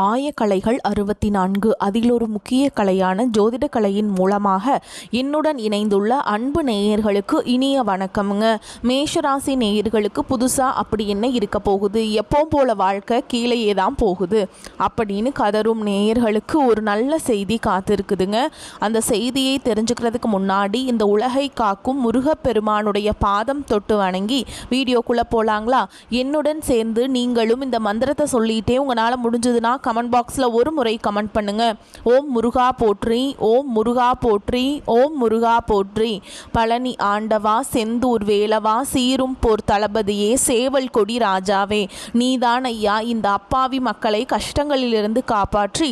ஆயக்கலைகள் 64 அதில் ஒரு முக்கிய கலையான ஜோதிட கலையின் மூலமாக என்னுடன் இணைந்துள்ள அன்பு நேயர்களுக்கு இனிய வணக்கமுங்க. மேஷராசி நேயர்களுக்கு புதுசாக அப்படி என்ன இருக்க போகுது, எப்பவும் போல வாழ்க்கை கீழேயே தான் போகுது அப்படின்னு கதரும் நேயர்களுக்கு ஒரு நல்ல செய்தி காத்திருக்குதுங்க. அந்த செய்தியை தெரிஞ்சுக்கிறதுக்கு முன்னாடி இந்த உலகை காக்கும் முருகப்பெருமானுடைய பாதம் தொட்டு வணங்கி வீடியோக்குள்ளே போகலாங்களா? என்னுடன் சேர்ந்து நீங்களும் இந்த மந்திரத்தை சொல்லிட்டே உங்களால் முடிஞ்சதுன்னா கமெண்ட் பாக்ஸில் ஒரு முறை கமெண்ட் பண்ணுங்க. ஓம் முருகா போற்றி, ஓம் முருகா போற்றி, ஓம் முருகா போற்றி. பழனி ஆண்டவா, செந்தூர் வேலவா, சீரும் போர் தளபதியே, சேவல் கொடி ராஜாவே, நீதான் ஐயா இந்த அப்பாவி மக்களை கஷ்டங்களிலிருந்து காப்பாற்றி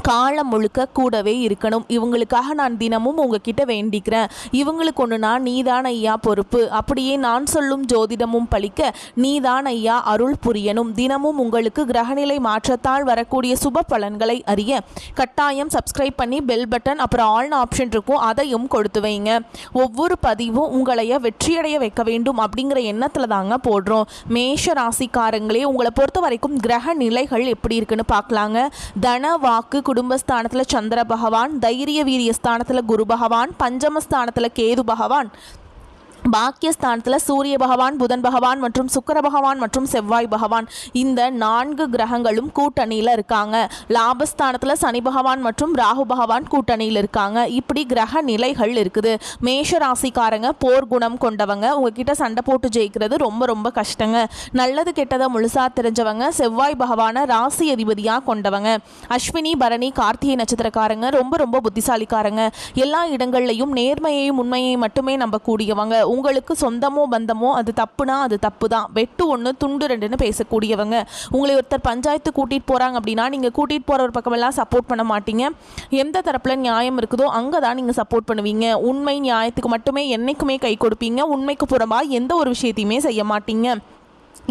காலம் முழுக்க கூடவே இருக்கணும். இவங்களுக்காக நான் தினமும் உங்ககிட்ட வேண்டிக்கிறேன். இவங்களுக்கு ஒன்றுனா நீதான் ஐயா பொறுப்பு. அப்படியே நான் சொல்லும் ஜோதிடமும் பழிக்க நீதான் ஐயா அருள் புரியணும். தினமும் உங்களுக்கு கிரகநிலை மாற்றத்தால் வரக்கூடிய சுப பலன்களை அறிய கட்டாயம் சப்ஸ்கிரைப் பண்ணி பெல் பட்டன் அப்புறம் ஆல்னு ஆப்ஷன் இருக்கும், அதையும் கொடுத்து வைங்க. ஒவ்வொரு பதிவும் உங்களைய வெற்றியடைய வைக்க வேண்டும் அப்படிங்கிற எண்ணத்தில் தாங்க போடுறோம். மேஷ ராசிக்காரங்களே, உங்களை பொறுத்த வரைக்கும் கிரக நிலைகள் எப்படி இருக்குன்னு பார்க்கலாங்க. தன வாக்கு குடும்பஸ்தானத்தில் சந்திர பகவான், தைரிய வீரிய ஸ்தானத்தில் குரு பகவான், பஞ்சமஸ்தானத்தில் கேது பகவான், பாக்கியஸ்தானத்தில் சூரிய பகவான், புதன் பகவான் மற்றும் சுக்கிர பகவான் மற்றும் செவ்வாய் பகவான், இந்த 4 கிரகங்களும் கூட்டணியில் இருக்காங்க. லாபஸ்தானத்தில் சனி பகவான் மற்றும் ராகு பகவான் கூட்டணியில் இருக்காங்க. இப்படி கிரக நிலைகள் இருக்குது. மேஷ ராசிக்காரங்க போர் குணம் கொண்டவங்க. உங்ககிட்ட சண்டை போட்டு ஜெயிக்கிறது ரொம்ப ரொம்ப கஷ்டங்க. நல்லது கெட்டதை முழுசா தெரிஞ்சவங்க. செவ்வாய் பகவானை ராசி அதிபதியாக கொண்டவங்க. அஸ்வினி பரணி கார்த்திகை நட்சத்திரக்காரங்க ரொம்ப ரொம்ப புத்திசாலிக்காரங்க. எல்லா இடங்கள்லையும் நேர்மையையும் உண்மையை மட்டுமே நம்பக்கூடியவங்க. உங்களுக்கு சொந்தமோ பந்தமோ அது தப்புனா அது தப்பு தான். வெட்டு ஒன்று துண்டு ரெண்டுன்னு பேசக்கூடியவங்க. உங்களை ஒருத்தர் பஞ்சாயத்து கூட்டிகிட்டு போகிறாங்க அப்படின்னா நீங்கள் கூட்டிகிட்டு போகிற ஒரு பக்கமெல்லாம் சப்போர்ட் பண்ண மாட்டீங்க. எந்த தரப்பில் நியாயம் இருக்குதோ அங்கே தான் நீங்கள் சப்போர்ட் பண்ணுவீங்க. உண்மை நியாயத்துக்கு மட்டுமே என்றைக்குமே கை கொடுப்பீங்க. உண்மைக்கு புறம்பாக எந்த ஒரு விஷயத்தையுமே செய்ய மாட்டீங்க.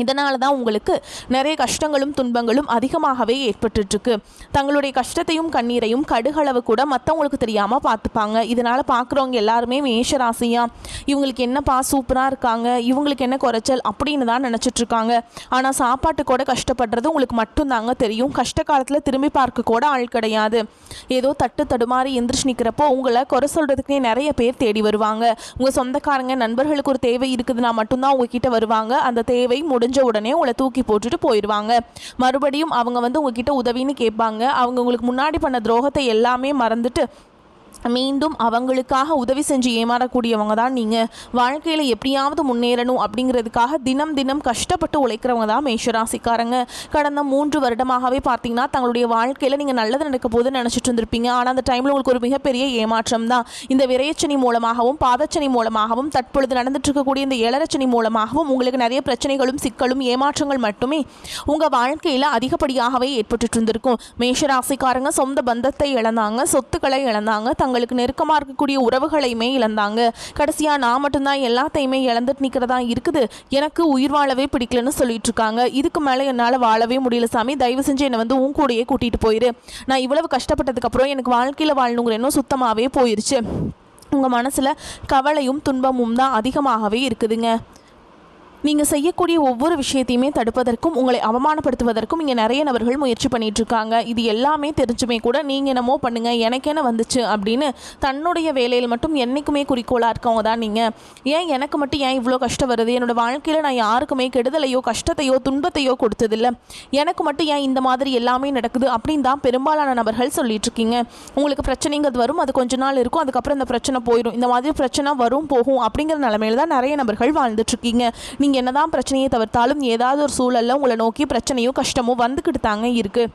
இதனால தான் உங்களுக்கு நிறைய கஷ்டங்களும் துன்பங்களும் அதிகமாகவே ஏற்பட்டுருக்கு. தங்களுடைய கஷ்டத்தையும் கண்ணீரையும் கடுகளவு கூட மற்றவங்களுக்கு தெரியாமல் பார்த்துப்பாங்க. இதனால் பார்க்குறவங்க எல்லாருமே மேஷராசியா இவங்களுக்கு என்னப்பா சூப்பராக இருக்காங்க, இவங்களுக்கு என்ன குறைச்சல் அப்படின்னு தான் நினச்சிட்ருக்காங்க. ஆனால் சாப்பாட்டு கூட கஷ்டப்படுறது உங்களுக்கு மட்டும்தாங்க தெரியும். கஷ்ட காலத்தில் திரும்பி பார்க்க கூட ஆள் கிடையாது. ஏதோ தட்டு தடுமாறி எந்திரிச்சு நிற்கிறப்போ உங்களை குறை சொல்கிறதுக்குனே நிறைய பேர் தேடி வருவாங்க. உங்கள் சொந்தக்காரங்க நண்பர்களுக்கு ஒரு தேவை இருக்குதுன்னா மட்டும்தான் உங்ககிட்ட வருவாங்க. அந்த தேவை முடிஞ்ச உடனே உங்களை தூக்கி போட்டுட்டு போயிடுவாங்க. மறுபடியும் அவங்க உங்ககிட்ட உதவின்னு கேட்பாங்க. அவங்க உங்களுக்கு முன்னாடி பண்ண துரோகத்தை எல்லாமே மறந்துட்டு மீண்டும் அவங்களுக்காக உதவி செஞ்சு ஏமாறக்கூடியவங்க தான் நீங்கள். வாழ்க்கையில் எப்படியாவது முன்னேறணும் அப்படிங்கிறதுக்காக தினம் தினம் கஷ்டப்பட்டு உழைக்கிறவங்க தான் மேஷராசிக்காரங்க. கடந்த 3 வருடமாகவே பார்த்தீங்கன்னா தங்களுடைய வாழ்க்கையில் நீங்கள் நல்லது நடக்க போதுன்னு நினச்சிட்டு இருந்திருப்பீங்க. ஆனால் அந்த டைமில் உங்களுக்கு ஒரு மிகப்பெரிய ஏமாற்றம் தான். இந்த விரையச்சனி மூலமாகவும் பாதச்சனி மூலமாகவும் தற்பொழுது நடந்துட்டு இருக்கக்கூடிய இந்த ஏழரச்சனி மூலமாகவும் உங்களுக்கு நிறைய பிரச்சனைகளும் சிக்கலும் ஏமாற்றங்கள் மட்டுமே உங்கள் வாழ்க்கையில் அதிகப்படியாகவே ஏற்பட்டு இருந்திருக்கும். மேஷராசிக்காரங்க சொந்த பந்தத்தை இழந்தாங்க, சொத்துக்களை இழந்தாங்க, தங்களுக்கு நெருக்கமாக இருக்கக்கூடிய உறவுகளையுமே இழந்தாங்க. கடைசியாக நான் மட்டும்தான் எல்லாத்தையுமே இழந்துட்டு நிற்கிறதா இருக்குது, எனக்கு உயிர் வாழவே பிடிக்கலன்னு சொல்லிட்டு இருக்காங்க. இதுக்கு மேலே என்னால் வாழவே முடியல சாமி, தயவு செஞ்சு என்னை உன் கூடயே கூட்டிகிட்டு போயிரு. நான் இவ்வளவு கஷ்டப்பட்டதுக்கப்புறம் எனக்கு வாழ்க்கையில் வாழணுங்கிற எண்ணம் சுத்தமாகவே போயிடுச்சு. உங்கள் மனசில் கவலையும் துன்பமும் தான் அதிகமாகவே இருக்குதுங்க. நீங்கள் செய்யக்கூடிய ஒவ்வொரு விஷயத்தையுமே தடுப்பதற்கும் உங்களை அவமானப்படுத்துவதற்கும் இங்கே நிறைய நபர்கள் முயற்சி பண்ணிட்டு இருக்காங்க. இது எல்லாமே தெரிஞ்சுமே கூட நீங்கள் என்னமோ பண்ணுங்க எனக்கு என்ன வந்துச்சு அப்படின்னு தன்னுடைய வேலையில் மட்டும் என்றைக்குமே குறிக்கோளாக இருக்கவங்க தான் நீங்கள். ஏன் எனக்கு மட்டும் ஏன் இவ்வளோ கஷ்டம் வருது, என்னோட வாழ்க்கையில் நான் யாருக்குமே கெடுதலையோ கஷ்டத்தையோ துன்பத்தையோ கொடுத்ததில்லை, எனக்கு மட்டும் ஏன் இந்த மாதிரி எல்லாமே நடக்குது அப்படின்னு தான் பெரும்பாலான நபர்கள் சொல்லிட்டு இருக்கீங்க. உங்களுக்கு பிரச்சனைங்கிறது வரும், அது கொஞ்ச நாள் இருக்கும், அதுக்கப்புறம் இந்த பிரச்சனை போயிடும். இந்த மாதிரி பிரச்சனை வரும் போகும் அப்படிங்கிற நிலைமையில தான் நிறைய நபர்கள் வாழ்ந்துட்டு இருக்கீங்க. நீங்கள் என்னதான் பிரச்சனையை தவிர்த்தாலும் ஏதாவது ஒரு சூழல்ல உங்களை நோக்கி பிரச்சனையும் கஷ்டமும் வந்துக்கிட்டு தாங்க இருக்கு.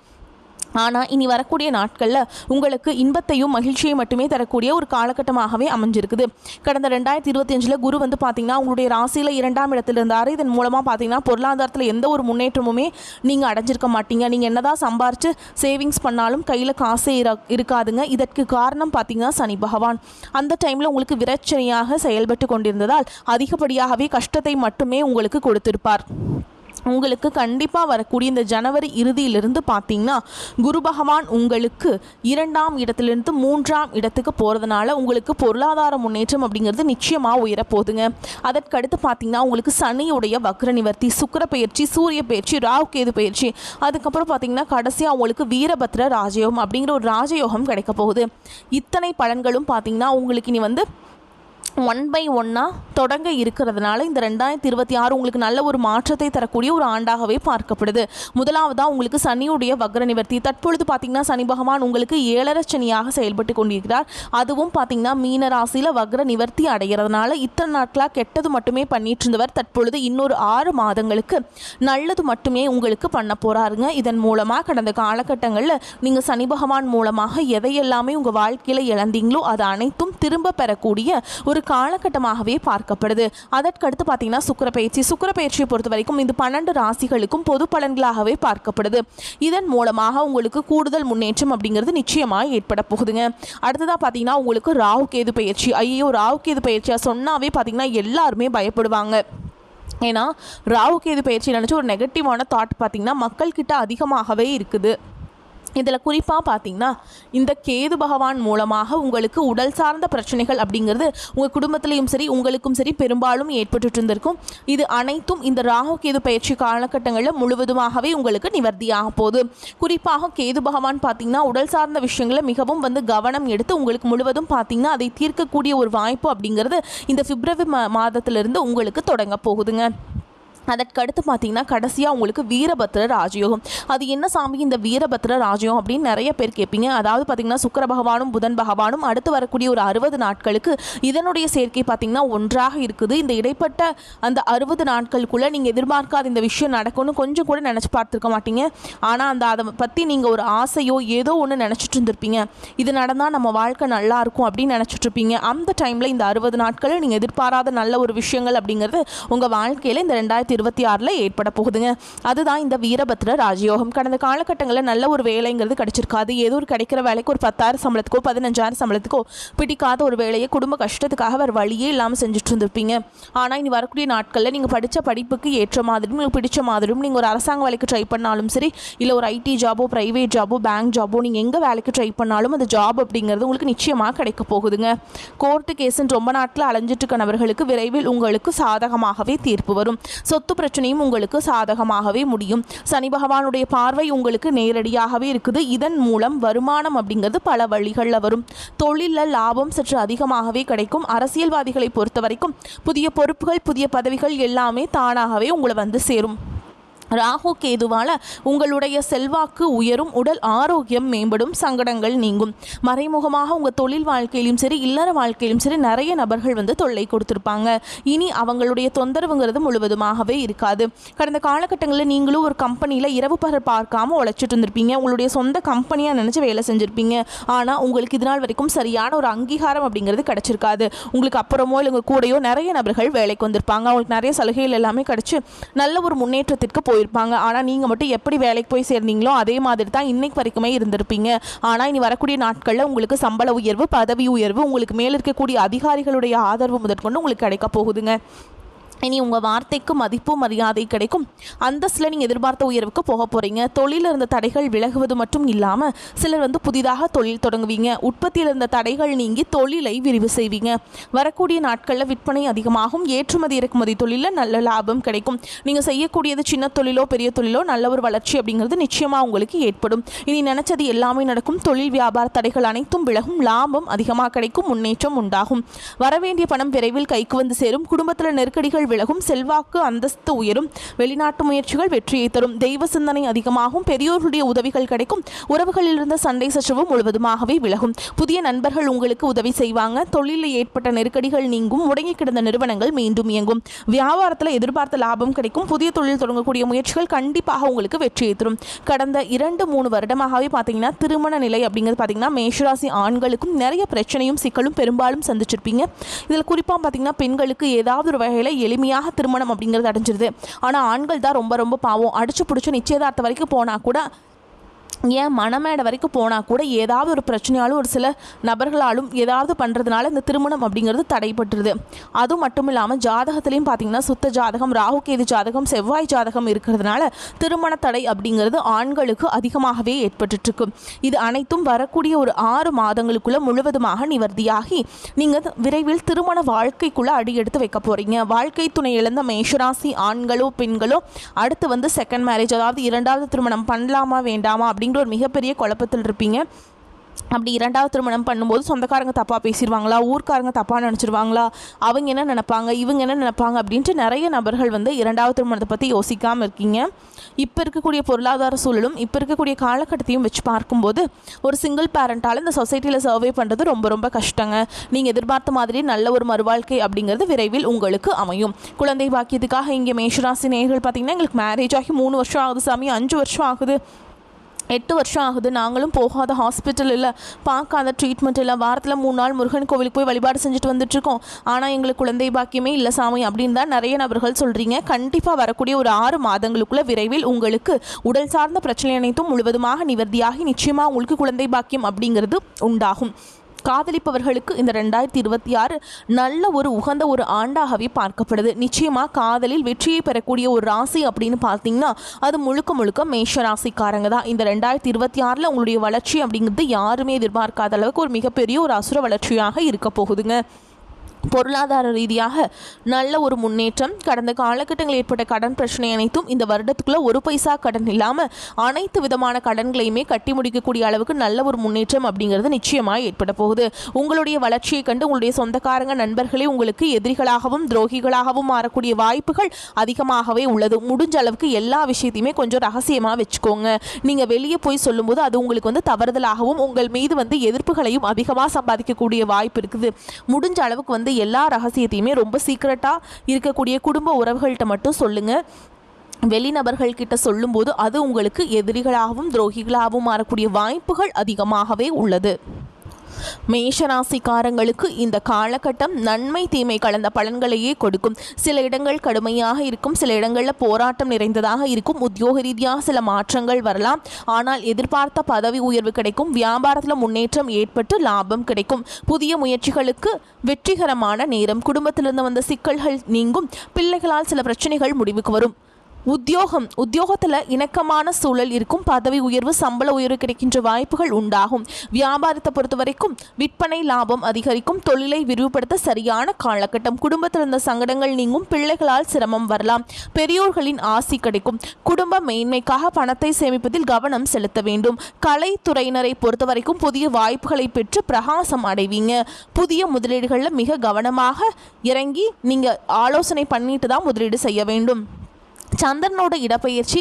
ஆனால் இனி வரக்கூடிய நாட்களில் உங்களுக்கு இன்பத்தையும் மகிழ்ச்சியை மட்டுமே தரக்கூடிய ஒரு காலகட்டமாகவே அமைஞ்சிருக்குது. கடந்த 2025 குரு பார்த்தீங்கன்னா உங்களுடைய ராசியில் 2ஆம் இடத்துல இருந்தார். இதன் மூலமாக பார்த்தீங்கன்னா பொருளாதாரத்தில் எந்த ஒரு முன்னேற்றமுமே நீங்கள் அடைஞ்சிருக்க மாட்டீங்க. நீங்கள் என்னதான் சம்பாரித்து சேவிங்ஸ் பண்ணாலும் கையில் காசே இருக்காதுங்க. இதற்கு காரணம் பார்த்தீங்கன்னா சனி பகவான் அந்த டைமில் உங்களுக்கு விரச்சனையாக செயல்பட்டு கொண்டிருந்ததால் அதிகப்படியாகவே கஷ்டத்தை மட்டுமே உங்களுக்கு கொடுத்திருப்பார். உங்களுக்கு கண்டிப்பாக வரக்கூடிய இந்த ஜனவரி இறுதியிலிருந்து பார்த்தீங்கன்னா குரு பகவான் உங்களுக்கு 2ஆம் இடத்திலிருந்து 3ஆம் இடத்துக்கு போகிறதுனால உங்களுக்கு பொருளாதார முன்னேற்றம் அப்படிங்கிறது நிச்சயமாக உயரப்போகுதுங்க. அதற்கடுத்து பார்த்தீங்கன்னா உங்களுக்கு சனியுடைய வக்ர நிவர்த்தி, சுக்கிர பயிற்சி, சூரிய பயிற்சி, ராகு கேது பயிற்சி, அதுக்கப்புறம் பார்த்தீங்கன்னா கடைசியாக உங்களுக்கு வீரபத்ர ராஜயோகம் அப்படிங்கிற ஒரு ராஜயோகம் கிடைக்க போகுது. இத்தனை பலன்களும் பார்த்தீங்கன்னா உங்களுக்கு இனி வந்து 1/1 தொடங்க இருக்கிறதுனால இந்த 2026 உங்களுக்கு நல்ல ஒரு மாற்றத்தை தரக்கூடிய ஒரு ஆண்டாகவே பார்க்கப்படுது. முதலாவதாக உங்களுக்கு சனியுடைய வக்ர நிவர்த்தி. தற்பொழுது பார்த்தீங்கன்னா சனி பகவான் உங்களுக்கு 7.5 சனியாக செயல்பட்டு கொண்டிருக்கிறார். அதுவும் பார்த்தீங்கன்னா மீன ராசியில் வக்ர நிவர்த்தி அடைகிறதுனால இத்தனை நாட்களாக கெட்டது மட்டுமே பண்ணிட்டு இருந்தவர் தற்பொழுது இன்னொரு 6 மாதங்களுக்கு நல்லது மட்டுமே உங்களுக்கு பண்ண போகிறாருங்க. இதன் மூலமாக கடந்த காலகட்டங்களில் நீங்கள் சனி பகவான் மூலமாக எதையெல்லாமே உங்கள் வாழ்க்கையில் இழந்தீங்களோ அது அனைத்தும் திரும்ப பெறக்கூடிய ஒரு காலகட்டமாகவே பார்க்கப்படுது. அதற்கடுத்து பார்த்தீங்கன்னா சுக்கிர பயிற்சியை பொறுத்த வரைக்கும் இந்த 12 ராசிகளுக்கும் பொது பலன்களாகவே பார்க்கப்படுது. இதன் மூலமாக உங்களுக்கு கூடுதல் முன்னேற்றம் அப்படிங்கிறது நிச்சயமாக ஏற்பட போகுதுங்க. அடுத்ததாக பார்த்தீங்கன்னா உங்களுக்கு ராகு கேது பயிற்சி. ஐயோ, ராகு கேது பயிற்சியாக சொன்னாவே பார்த்தீங்கன்னா எல்லாருமே பயப்படுவாங்க. ஏன்னா ராகு கேது பயிற்சி நினச்சி ஒரு நெகட்டிவான தாட் பார்த்தீங்கன்னா மக்கள்கிட்ட அதிகமாகவே இருக்குது. இதில் குறிப்பாக பார்த்தீங்கன்னா இந்த கேது பகவான் மூலமாக உங்களுக்கு உடல் சார்ந்த பிரச்சனைகள் அப்படிங்கிறது உங்கள் குடும்பத்திலையும் சரி உங்களுக்கும் சரி பெரும்பாலும் ஏற்பட்டு இருந்திருக்கும். இது அனைத்தும் இந்த ராகு கேது பயிற்சி காலகட்டங்களில் முழுவதுமாகவே உங்களுக்கு நிவர்த்தியாக போகுது. குறிப்பாக கேது பகவான் பார்த்தீங்கன்னா உடல் சார்ந்த விஷயங்களை மிகவும் கவனம் எடுத்து உங்களுக்கு முழுவதும் பார்த்தீங்கன்னா அதை தீர்க்கக்கூடிய ஒரு வாய்ப்பு அப்படிங்கிறது இந்த பிப்ரவரி மாதத்திலிருந்து உங்களுக்கு தொடங்க போகுதுங்க. அதற்கடுத்து பார்த்தீங்கன்னா கடைசியாக உங்களுக்கு வீரபத்ர ராஜயோகம். அது என்ன சாமி இந்த வீரபத்ர ராஜயோகம் அப்படின்னு நிறைய பேர் கேட்பீங்க. அதாவது பார்த்தீங்கன்னா சுக்கிர பகவானும் புதன் பகவானும் அடுத்து வரக்கூடிய ஒரு 60 நாட்களுக்கு இதனுடைய சேர்க்கை பார்த்தீங்கன்னா ஒன்றாக இருக்குது. இந்த இடைப்பட்ட அந்த 60 நாட்களுக்குள்ளே நீங்கள் எதிர்பார்க்காத இந்த விஷயம் நடக்கும்னு கொஞ்சம் கூட நினச்சி பார்த்துருக்க மாட்டீங்க. ஆனால் அதை பற்றி நீங்கள் ஒரு ஆசையோ ஏதோ ஒன்று நினச்சிட்டு இருந்திருப்பீங்க. இது நடந்தால் நம்ம வாழ்க்கை நல்லா இருக்கும் அப்படின்னு நினச்சிட்டு இருப்பீங்க. அந்த டைமில் இந்த 60 நாட்களில் நீங்கள் எதிர்பாராத நல்ல ஒரு விஷயங்கள் அப்படிங்கிறது உங்கள் வாழ்க்கையில் இந்த 2026 ஏற்பட போகுதுங்க. அதுதான் இந்த வீரபத்ர ராஜயோகம். கடந்த காலகட்டங்களில் நல்ல ஒரு வேலைங்கிறது கிடைச்சிருக்காது. ஏதோ ஒரு கிடைக்கிற வேலைக்கு ஒரு 10,000 சம்பளத்துக்கோ 15,000 சம்பளத்துக்கோ பிடிக்காத ஒரு வேலையை குடும்ப கஷ்டத்துக்காக வேறு வழியே இல்லாமல் செஞ்சுட்டு இருந்திருப்பீங்க. ஆனால் இனி வரக்கூடிய நாட்களில் நீங்கள் படித்த படிப்புக்கு ஏற்ற மாதிரியும் உங்களுக்கு பிடிச்ச மாதிரியும் நீங்கள் ஒரு அரசாங்க வேலைக்கு ட்ரை பண்ணாலும் சரி, இல்லை ஒரு ஐடி ஜாபோ ப்ரைவேட் ஜாபோ பேங்க் ஜாபோ நீங்கள் எங்கே வேலைக்கு ட்ரை பண்ணாலும் அந்த ஜாப் அப்படிங்கிறது உங்களுக்கு நிச்சயமாக கிடைக்க போகுதுங்க. கோர்ட்டு கேஸுன்னு ரொம்ப நாட்டில் அலைஞ்சிட்டு இருக்க நபர்களுக்கு விரைவில் உங்களுக்கு சாதகமாகவே தீர்ப்பு வரும். சொத்து பிரச்சனையும் உங்களுக்கு சாதகமாகவே முடியும். சனி பகவானுடைய பார்வை உங்களுக்கு நேரடியாகவே இருக்குது. இதன் மூலம் வருமானம் அப்படிங்கிறது பல வழிகளில் வரும். தொழிலில் லாபம் சற்று அதிகமாகவே கிடைக்கும். அரசியல்வாதிகளை பொறுத்த வரைக்கும் புதிய பொறுப்புகள் புதிய பதவிகள் எல்லாமே தானாகவே உங்களை சேரும். ராகு கேதுவால் உங்களுடைய செல்வாக்கு உயரும், உடல் ஆரோக்கியம் மேம்படும், சங்கடங்கள் நீங்கும். மறைமுகமாக உங்கள் தொழில் வாழ்க்கையிலும் சரி இல்லற வாழ்க்கையிலும் சரி நிறைய நபர்கள் தொல்லை கொடுத்துருப்பாங்க. இனி அவங்களுடைய தொந்தரவுங்கிறது முழுவதுமாகவே இருக்காது. கடந்த காலகட்டங்களில் நீங்களும் ஒரு கம்பெனியில் இரவு பகல் பார்க்காம உழைச்சிட்டு இருந்திருப்பீங்க. உங்களுடைய சொந்த கம்பெனியாக நினச்சி வேலை செஞ்சுருப்பீங்க. ஆனால் உங்களுக்கு இது நாள் வரைக்கும் சரியான ஒரு அங்கீகாரம் அப்படிங்கிறது கிடச்சிருக்காது. உங்களுக்கு அப்புறமோ இல்லை உங்கள் கூடையோ நிறைய நபர்கள் வேலைக்கு வந்திருப்பாங்க. அவங்களுக்கு நிறைய சலுகைகள் எல்லாமே கிடச்சி நல்ல ஒரு முன்னேற்றத்திற்கு போயிருப்பாங்க. ஆனால் நீங்கள் மட்டும் எப்படி வேலைக்கு போய் சேர்ந்தீங்களோ அதே மாதிரி தான் இன்னைக்கு வரைக்குமே இருந்திருப்பீங்க. ஆனால் இனி வரக்கூடிய நாட்களில் உங்களுக்கு சம்பள உயர்வு, பதவி உயர்வு, உங்களுக்கு மேல் இருக்கக்கூடிய அதிகாரிகளுடைய ஆதரவு முதற்கொண்டு உங்களுக்கு கிடைக்க போகுதுங்க. இனி உங்கள் வார்த்தைக்கு மதிப்பு மரியாதை கிடைக்கும். அந்தஸ்தில் நீங்கள் எதிர்பார்த்த உயர்வுக்கு போக போகிறீங்க. தொழிலில் இருந்த தடைகள் விலகுவது மட்டும் இல்லாமல் சிலர் புதிதாக தொழில் தொடங்குவீங்க. உற்பத்தியில் இருந்த தடைகள் நீங்கி தொழிலை விரிவு செய்வீங்க. வரக்கூடிய நாட்களில் விற்பனை அதிகமாகும். ஏற்றுமதி இறக்குமதி தொழிலில் நல்ல லாபம் கிடைக்கும். நீங்கள் செய்யக்கூடியது சின்ன தொழிலோ பெரிய தொழிலோ நல்ல ஒரு வளர்ச்சி அப்படிங்கிறது நிச்சயமாக உங்களுக்கு ஏற்படும். இனி நினச்சது எல்லாமே நடக்கும். தொழில் வியாபார தடைகள் அனைத்தும் விலகும். லாபம் அதிகமாக கிடைக்கும். முன்னேற்றம் உண்டாகும். வரவேண்டிய பணம் விரைவில் கைக்கு சேரும். குடும்பத்தில் நெருக்கடிகள் விலகும். செல்வாக்கு அந்தஸ்து உயரும். வெளிநாட்டு முயற்சிகள் வெற்றியை தரும். தெய்வ சிந்தனை அதிகமாகும். பெரியோர்களுடைய உதவிகள் கிடைக்கும். உறவுகளில் இருந்த சண்டை சச்சரவு முழுவதுமாகவே விலகும். புதிய நண்பர்கள் உங்களுக்கு உதவி செய்வாங்க. தொழிலில் ஏற்பட்ட நெருக்கடிகள் நீங்கும். முடங்கி கிடந்த நிறுவனங்கள் மீண்டும் இயங்கும். வியாபாரத்தில் எதிர்பார்த்த லாபம் கிடைக்கும். புதிய தொழில் தொடங்கக்கூடிய முயற்சிகள் கண்டிப்பாக உங்களுக்கு வெற்றியை தரும். கடந்த 2-3 வருடமாகவே பார்த்தீங்கன்னா திருமண நிலை அப்படிங்கிறது பார்த்தீங்கன்னா மேஷராசி ஆண்களுக்கும் நிறைய பிரச்சனையும் சிக்கலும் பெரும்பாலும் சந்திச்சிருப்பீங்க. இதில் குறிப்பாக பார்த்தீங்கன்னா பெண்களுக்கு ஏதாவது ஒரு வகையில் எளிமையாக திருமணம் அப்படிங்கிறது அடைஞ்சிருது. ஆனால் ஆண்கள் தான் ரொம்ப ரொம்ப பாவம். அடிச்சு பிடிச்சி நிச்சயதார்த்த வரைக்கும் போனால் கூட ஏன் மணமேடை வரைக்கும் போனால் கூட ஏதாவது ஒரு பிரச்சனையாலும் ஒரு சில நபர்களாலும் ஏதாவது பண்ணுறதுனால இந்த திருமணம் அப்படிங்கிறது தடைப்பட்டுருது. அதுவும் மட்டும் இல்லாமல் ஜாதகத்துலேயும் பார்த்திங்கன்னா சுத்த ஜாதகம், ராகுகேது ஜாதகம், செவ்வாய் ஜாதகம் இருக்கிறதுனால திருமண தடை அப்படிங்கிறது ஆண்களுக்கு அதிகமாகவே ஏற்பட்டுருக்கு. இது அனைத்தும் வரக்கூடிய ஒரு 6 மாதங்களுக்குள்ளே முழுவதுமாக நிவர்த்தியாகி நீங்கள் விரைவில் திருமண வாழ்க்கைக்குள்ளே அடியெடுத்து வைக்க போகிறீங்க. வாழ்க்கை துணை இழந்த மேஷராசி ஆண்களோ பெண்களோ அடுத்து செகண்ட் மேரேஜ், அதாவது 2வது திருமணம் பண்ணலாமா வேண்டாமா அப்படிங்கிற ஒரு மிகப்பெரிய குழப்பத்தில் இருப்பீங்க. அப்படி 2வது திருமணம் பண்ணும்போது சொந்தக்காரங்க தப்பாக பேசிடுவாங்களா, ஊர்க்காரங்க தப்பாக நினச்சிருவாங்களா, அவங்க என்ன நினைப்பாங்க, இவங்க என்ன நினைப்பாங்க அப்படின்ட்டு நிறைய நபர்கள் 2வது திருமணத்தை பற்றி யோசிக்காமல் இருக்கீங்க. இப்போ இருக்கக்கூடிய பொருளாதார சூழலும் இப்போ இருக்கக்கூடிய காலகட்டத்தையும் வச்சு பார்க்கும்போது ஒரு சிங்கிள் பேரண்டால் இந்த சொசைட்டியில் சர்வே பண்ணுறது ரொம்ப ரொம்ப கஷ்டங்க. நீங்கள் எதிர்பார்த்த மாதிரி நல்ல ஒரு மறுவாழ்க்கை அப்படிங்கிறது விரைவில் உங்களுக்கு அமையும். குழந்தை பாக்கியத்துக்காக இங்கே மேஷராசி நேயர்கள் பார்த்திங்கன்னா எங்களுக்கு மேரேஜ் ஆகி 3 வருஷம் ஆகுது சாமி, 5 வருஷம் ஆகுது, 8 வருஷம் ஆகுது, நாங்களும் போகாத ஹாஸ்பிட்டல் இல்லை, பார்க்காத ட்ரீட்மெண்ட் இல்லை, வாரத்தில் 3 நாள் முருகன் கோவிலுக்கு போய் வழிபாடு செஞ்சுட்டு வந்துட்டுருக்கோம், ஆனால் எங்களுக்கு குழந்தை பாக்கியமே இல்லை சாமி அப்படின்னு தான் நிறைய நபர்கள் சொல்கிறீங்க. கண்டிப்பாக வரக்கூடிய ஒரு 6 மாதங்களுக்குள்ளே விரைவில் உங்களுக்கு உடல் சார்ந்த பிரச்சனை அனைத்தும் முழுவதுமாக நிவர்த்தியாகி நிச்சயமாக உங்களுக்கு குழந்தை பாக்கியம் அப்படிங்கிறது உண்டாகும். காதலிப்பவர்களுக்கு இந்த 2026 நல்ல ஒரு உகந்த ஒரு ஆண்டாகவே பார்க்கப்படுது. நிச்சயமாக காதலில் வெற்றியை பெறக்கூடிய ஒரு ராசி அப்படின்னு பார்த்தீங்கன்னா அது முழுக்க முழுக்க மேஷ ராசிக்காரங்க தான். இந்த 2026 உங்களுடைய வளர்ச்சி அப்படிங்கிறது யாருமே எதிர்பார்க்காத அளவுக்கு ஒரு மிகப்பெரிய ஒரு அசுர வளர்ச்சியாக இருக்க போகுதுங்க. பொருளாதார ரீதியாக நல்ல ஒரு முன்னேற்றம். கடந்த காலகட்டங்களில் ஏற்பட்ட கடன் பிரச்சனை அனைத்தும் இந்த வருடத்துக்குள்ளே ஒரு பைசா கடன் இல்லாமல் அனைத்து விதமான கடன்களையுமே கட்டி முடிக்கக்கூடிய அளவுக்கு நல்ல ஒரு முன்னேற்றம் அப்படிங்கிறது நிச்சயமாக ஏற்பட போகுது. உங்களுடைய வளர்ச்சியை கண்டு உங்களுடைய சொந்தக்காரங்க நண்பர்களே உங்களுக்கு எதிரிகளாகவும் துரோகிகளாகவும் மாறக்கூடிய வாய்ப்புகள் அதிகமாகவே உள்ளது. முடிஞ்ச அளவுக்கு எல்லா விஷயத்தையுமே கொஞ்சம் ரகசியமாக வச்சுக்கோங்க. நீங்கள் வெளியே போய் சொல்லும்போது அது உங்களுக்கு தவறுதலாகவும் உங்கள் மீது எதிர்ப்புகளையும் அதிகமாக சம்பாதிக்கக்கூடிய வாய்ப்பு இருக்குது. முடிஞ்ச அளவுக்கு எல்லா ரகசியத்தையுமே ரொம்ப சீக்கிரட்டாக இருக்கக்கூடிய குடும்ப உறவுகள்கிட்ட மட்டும் சொல்லுங்கள். வெளிநபர்கள் கிட்ட சொல்லும்போது அது உங்களுக்கு எதிரிகளாகவும் துரோகிகளாகவும் மாறக்கூடிய வாய்ப்புகள் அதிகமாகவே உள்ளது. மேஷராசிக்காரங்களுக்கு இந்த காலகட்டம் நன்மை தீமை கலந்த பலன்களையே கொடுக்கும். சில இடங்கள் கடுமையாக இருக்கும், சில இடங்களில் போராட்டம் நிறைந்ததாக இருக்கும். உத்தியோக ரீதியாக சில மாற்றங்கள் வரலாம், ஆனால் எதிர்பார்த்த பதவி உயர்வு கிடைக்கும். வியாபாரத்தில் முன்னேற்றம் ஏற்பட்டு லாபம் கிடைக்கும். புதிய முயற்சிகளுக்கு வெற்றிகரமான நேரம். குடும்பத்திலிருந்து வந்த சிக்கல்கள் நீங்கும். பிள்ளைகளால் சில பிரச்சனைகள் முடிவுக்கு வரும். உத்தியோகத்தில் இணக்கமான சூழல் இருக்கும். பதவி உயர்வு, சம்பள உயர்வு கிடைக்கின்ற வாய்ப்புகள் உண்டாகும். வியாபாரத்தை பொறுத்த வரைக்கும் விற்பனை லாபம் அதிகரிக்கும். தொழிலை விரிவுபடுத்த சரியான காலகட்டம். குடும்பத்தில் இருந்த சங்கடங்கள் நீங்கும். பிள்ளைகளால் சிரமம் வரலாம். பெரியோர்களின் ஆசி கிடைக்கும். குடும்ப மேன்மைக்காக பணத்தை சேமிப்பதில் கவனம் செலுத்த வேண்டும். கலைத்துறையினரை பொறுத்த வரைக்கும் புதிய வாய்ப்புகளை பெற்று பிரகாசம் அடைவீங்க. புதிய முதலீடுகளில் மிக கவனமாக இறங்கி நீங்கள் ஆலோசனை பண்ணிட்டு தான் முதலீடு செய்ய வேண்டும். சந்திரனோட இடப்பெயர்ச்சி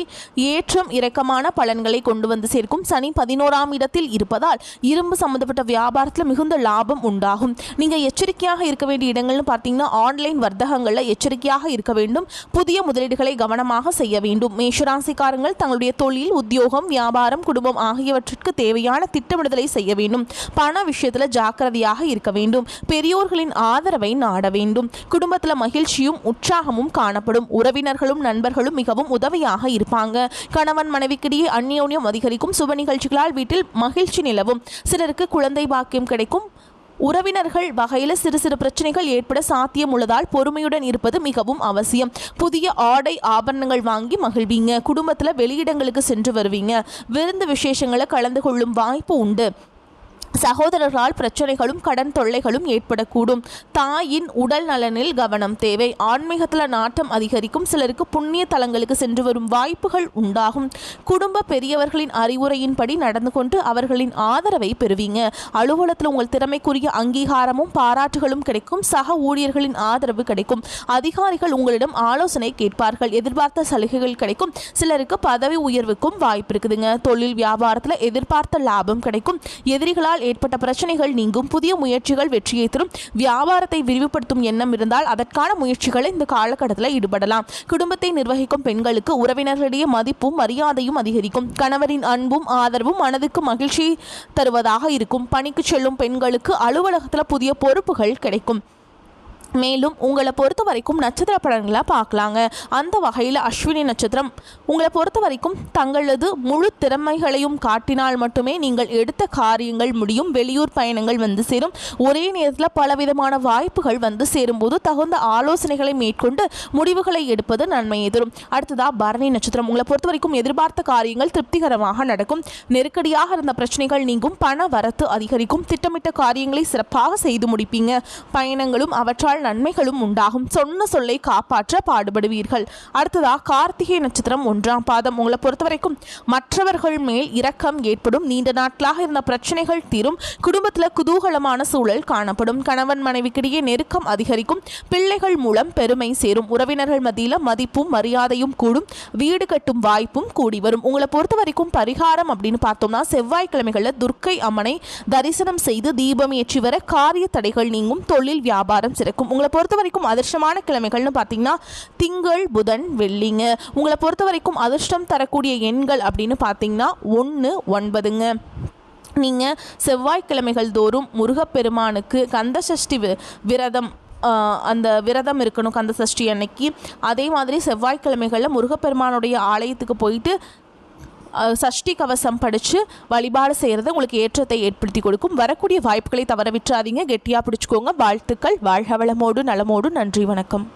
ஏற்றம் இறக்கமான பலன்களை கொண்டு வந்து சேர்க்கும். சனி 11ஆம் இடத்தில் இருப்பதால் இரும்பு சம்பந்தப்பட்ட வியாபாரத்தில் மிகுந்த லாபம் உண்டாகும். நீங்கள் எச்சரிக்கையாக இருக்க வேண்டிய இடங்கள்னு பார்த்தீங்கன்னா ஆன்லைன் வர்த்தகங்களில் எச்சரிக்கையாக இருக்க வேண்டும். புதிய முதலீடுகளை கவனமாக செய்ய வேண்டும். மேஷராசிக்காரங்கள் தங்களுடைய தொழில், உத்தியோகம், வியாபாரம், குடும்பம் ஆகியவற்றிற்கு தேவையான திட்டமிடுதலை செய்ய வேண்டும். பண விஷயத்தில் ஜாக்கிரதையாக இருக்க வேண்டும். பெரியோர்களின் ஆதரவை நாட வேண்டும். குடும்பத்தில் மகிழ்ச்சியும் உற்சாகமும் காணப்படும். உறவினர்களும் நண்பர்களும் மிகவும் உதவியாக இருப்பாங்க. கணவன் மனைவிக்கிடையே அந்யோன்யம் அதிகரிக்கும். சுப நிகழ்ச்சிகளால் வீட்டில் மகிழ்ச்சி நிலவும். சிலருக்கு குழந்தை பாக்கியம் கிடைக்கும். உறவினர்கள் வகையில் சிறு சிறு பிரச்சனைகள் ஏற்பட சாத்தியம் உள்ளதால் பொறுமையுடன் இருப்பது மிகவும் அவசியம். புதிய ஆடை ஆபரணங்கள் வாங்கி மகிழ்வீங்க. குடும்பத்தில் வெளியிடங்களுக்கு சென்று வருவீங்க. விருந்து விசேஷங்களை கலந்து கொள்ளும் வாய்ப்பு உண்டு. சகோதரர்களால் பிரச்சனைகளும் கடன் தொல்லைகளும் ஏற்படக்கூடும். தாயின் உடல் நலனில் கவனம் தேவை. ஆன்மீகத்தில் நாட்டம் அதிகரிக்கும். சிலருக்கு புண்ணிய தலங்களுக்கு சென்று வரும் வாய்ப்புகள் உண்டாகும். குடும்ப பெரியவர்களின் அறிவுரையின்படி நடந்து கொண்டு அவர்களின் ஆதரவை பெறுவீங்க. அலுவலகத்தில் உங்கள் திறமைக்குரிய அங்கீகாரமும் பாராட்டுகளும் கிடைக்கும். சக ஊழியர்களின் ஆதரவு கிடைக்கும். அதிகாரிகள் உங்களிடம் ஆலோசனை கேட்பார்கள். எதிர்பார்த்த சலுகைகள் கிடைக்கும். சிலருக்கு பதவி உயர்வுக்கும் வாய்ப்பு இருக்குதுங்க. தொழில் வியாபாரத்தில் எதிர்பார்த்த லாபம் கிடைக்கும். எதிரிகளால் ஏற்பட்ட பிரச்சனைகள் நீங்கும். புதிய முயற்சிகள் வெற்றியை தரும். வியாபாரத்தை விரிவுபடுத்தும் எண்ணம் இருந்தால் அதற்கான முயற்சிகளை இந்த காலகட்டத்தில் ஈடுபடலாம். குடும்பத்தை நிர்வகிக்கும் பெண்களுக்கு உறவினர்களிடையே மதிப்பும் மரியாதையும் அதிகரிக்கும். கணவரின் அன்பும் ஆதரவும் மனதுக்கு மகிழ்ச்சி தருவதாக இருக்கும். பணிக்கு செல்லும் பெண்களுக்கு அலுவலகத்தில் புதிய பொறுப்புகள் கிடைக்கும். மேலும் உங்களை பொறுத்த வரைக்கும் நட்சத்திர பலன்களை பார்க்கலாங்க. அந்த வகையில் அஸ்வினி நட்சத்திரம் உங்களை பொறுத்த வரைக்கும் தங்களது முழு திறமைகளையும் காட்டினால் மட்டுமே நீங்கள் எடுத்த காரியங்கள் முடியும். வெளியூர் பயணங்கள் வந்து சேரும். ஒரே நேரத்தில் பலவிதமான வாய்ப்புகள் வந்து சேரும்போது தகுந்த ஆலோசனைகளை மேற்கொண்டு முடிவுகளை எடுப்பது நன்மையை தரும். அடுத்ததாக பரணி நட்சத்திரம் உங்களை பொறுத்த வரைக்கும் எதிர்பார்த்த காரியங்கள் திருப்திகரமாக நடக்கும். நெருக்கடியாக இருந்த பிரச்சனைகள் நீங்கும். பண வரத்து அதிகரிக்கும். திட்டமிட்ட காரியங்களை சிறப்பாக செய்து முடிப்பீங்க. பயணங்களும் அவற்றால் நன்மைகளும் உண்டாகும். சொன்ன சொல்லை காப்பாற்ற பாடுபடுவீர்கள். அடுத்ததா கார்த்திகை நட்சத்திரம் 1ஆம் பாதம் உங்களை பொறுத்த வரைக்கும் மற்றவர்கள் மேல் இரக்கம் ஏற்படும். நீண்ட நாட்களாக இருந்த பிரச்சனைகள் தீரும். குடும்பத்தில் குதூகலமான சூழல் காணப்படும். கணவன் மனைவிக்கிடையே நெருக்கம் அதிகரிக்கும். பிள்ளைகள் மூலம் பெருமை சேரும். உறவினர்கள் மத்தியில் மதிப்பும் மரியாதையும் கூடும். வீடு கட்டும் வாய்ப்பும் கூடி வரும். உங்களை பொறுத்த வரைக்கும் பரிகாரம் அப்படின்னு பார்த்தோம்னா செவ்வாய்க்கிழமைகளில் துர்க்கை அம்மனை தரிசனம் செய்து தீபம் ஏற்றி வர காரிய தடைகள் நீங்கும். தொழில் வியாபாரம் சிறக்கும். உங்களை பொறுத்த வரைக்கும் அதிர்ஷ்டமான கிழமைகள்னு பார்த்தீங்கன்னா திங்கள் புதன் வெள்ளிங்க. உங்களை பொறுத்த வரைக்கும் அதிர்ஷ்டம் தரக்கூடிய எண்கள் அப்படின்னு பார்த்தீங்கன்னா 1 9ங்க. நீங்கள் செவ்வாய்க்கிழமைகள் தோறும் முருகப்பெருமானுக்கு கந்த சஷ்டி விரதம் அந்த விரதம் இருக்கணும் கந்த சஷ்டி அன்னைக்கு. அதே மாதிரி செவ்வாய்க்கிழமைகளில் முருகப்பெருமானுடைய ஆலயத்துக்கு போயிட்டு சஷ்டி கவசம் படித்து வழிபாடு செய்கிறது உங்களுக்கு ஏற்றத்தை ஏற்படுத்தி கொடுக்கும். வரக்கூடிய வாய்ப்புகளை தவற விட்டுறாதீங்க. கெட்டியாக பிடிச்சிக்கோங்க. வாழ்த்துக்கள். வாழ்க வளமோடு நலமோடு. நன்றி, வணக்கம்.